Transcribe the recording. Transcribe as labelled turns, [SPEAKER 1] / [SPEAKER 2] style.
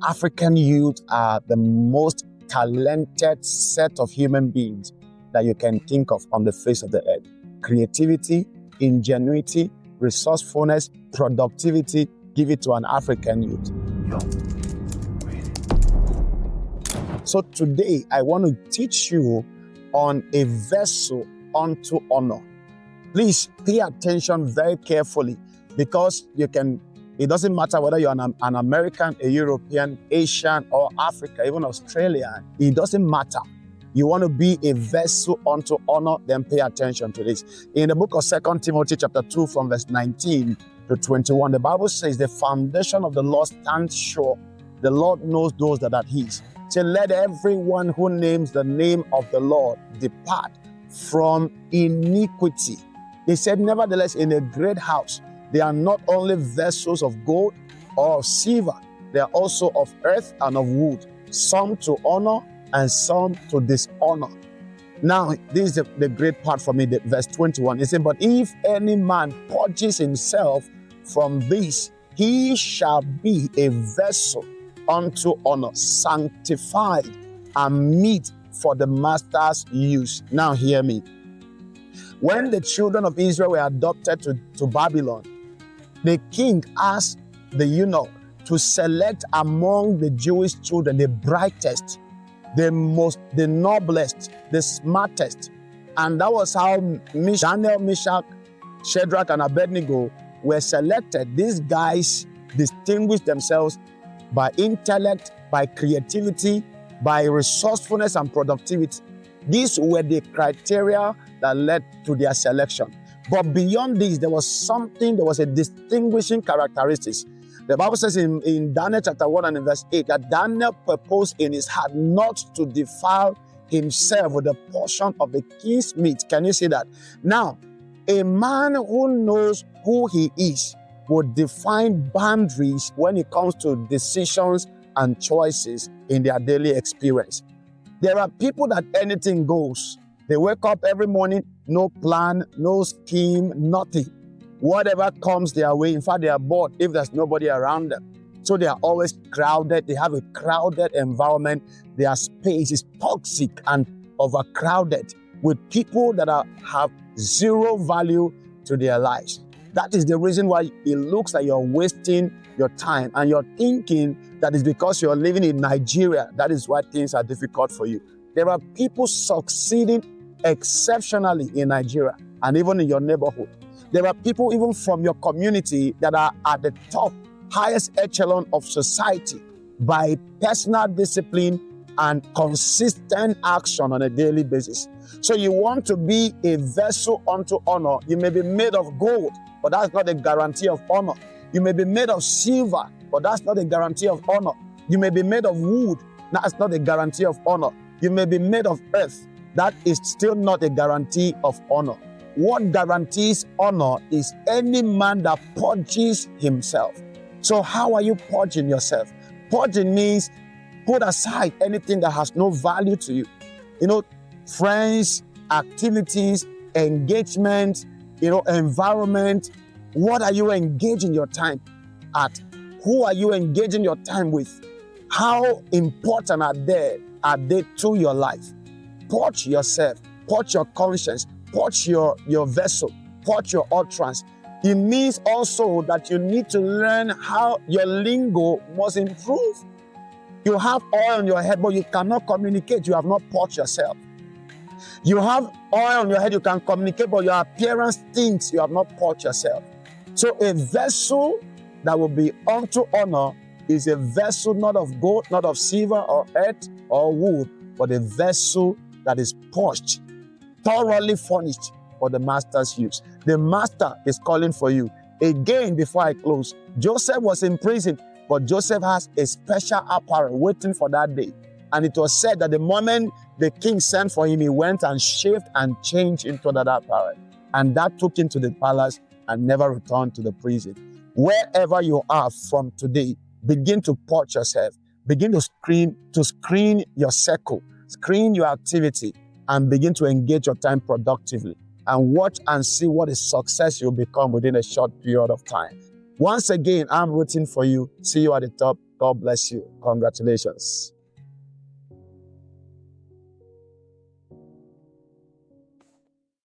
[SPEAKER 1] African youth are the most talented set of human beings that you can think of on the face of the earth. Creativity, ingenuity, resourcefulness, productivity, give it to an African youth. So today, I want to teach you on a vessel unto honor. Please pay attention very carefully, because it doesn't matter whether you're an American, a European, Asian, or Africa, even Australian. It doesn't matter. You want to be a vessel unto honor, then pay attention to this. In the book of 2 Timothy chapter 2 from verse 19 to 21, the Bible says, the foundation of the Lord stands sure. The Lord knows those that are his. So let everyone who names the name of the Lord depart from iniquity. He said, nevertheless, in a great house, they are not only vessels of gold or of silver, they are also of earth and of wood, some to honor and some to dishonor. Now, this is the great part for me, verse 21. It says, but if any man purges himself from this, he shall be a vessel unto honor, sanctified and meet for the master's use. Now hear me. When the children of Israel were adopted to Babylon, the king asked the eunuch to select among the Jewish children the brightest, the noblest, the smartest. And that was how Daniel, Meshach, Shadrach, and Abednego were selected. These guys distinguished themselves by intellect, by creativity, by resourcefulness and productivity. These were the criteria that led to their selection. But beyond this, there was a distinguishing characteristics. The Bible says in Daniel chapter 1 and in verse 8 that Daniel purposed in his heart not to defile himself with a portion of the king's meat. Can you see that? Now, a man who knows who he is will define boundaries when it comes to decisions and choices in their daily experience. There are people that anything goes. They wake up every morning, no plan, no scheme, nothing. Whatever comes their way, in fact, they are bored if there's nobody around them. So they are always crowded. They have a crowded environment. Their space is toxic and overcrowded with people that have zero value to their lives. That is the reason why it looks like you're wasting your time and you're thinking that it's because you're living in Nigeria. That is why things are difficult for you. There are people succeeding exceptionally in Nigeria and even in your neighborhood. There are people even from your community that are at the top, highest echelon of society by personal discipline and consistent action on a daily basis. So you want to be a vessel unto honor. You may be made of gold, but that's not a guarantee of honor. You may be made of silver, but that's not a guarantee of honor. You may be made of wood, that's not a guarantee of honor. You may be made of earth, that is still not a guarantee of honor. What guarantees honor is any man that purges himself. So how are you purging yourself? Purging means put aside anything that has no value to you. Friends, activities, engagement, environment. What are you engaging your time at? Who are you engaging your time with? How important are they to your life? Purge yourself, purge your conscience, purge your vessel, purge your utterance. It means also that you need to learn how your lingo must improve. You have oil on your head, but you cannot communicate. You have not purged yourself. You have oil on your head, you can communicate, but your appearance stinks. You have not purged yourself. So a vessel that will be unto honor is a vessel not of gold, not of silver or earth or wood, but a vessel that is purged, thoroughly furnished for the master's use. The master is calling for you. Again, before I close, Joseph was in prison, but Joseph has a special apparel waiting for that day. And it was said that the moment the king sent for him, he went and shaved and changed into that apparel. And that took him to the palace and never returned to the prison. Wherever you are from today, begin to purge yourself. Begin to screen your circle, screen your activity, and begin to engage your time productively. And watch and see what a success you'll become within a short period of time. Once again, I'm rooting for you. See you at the top. God bless you. Congratulations.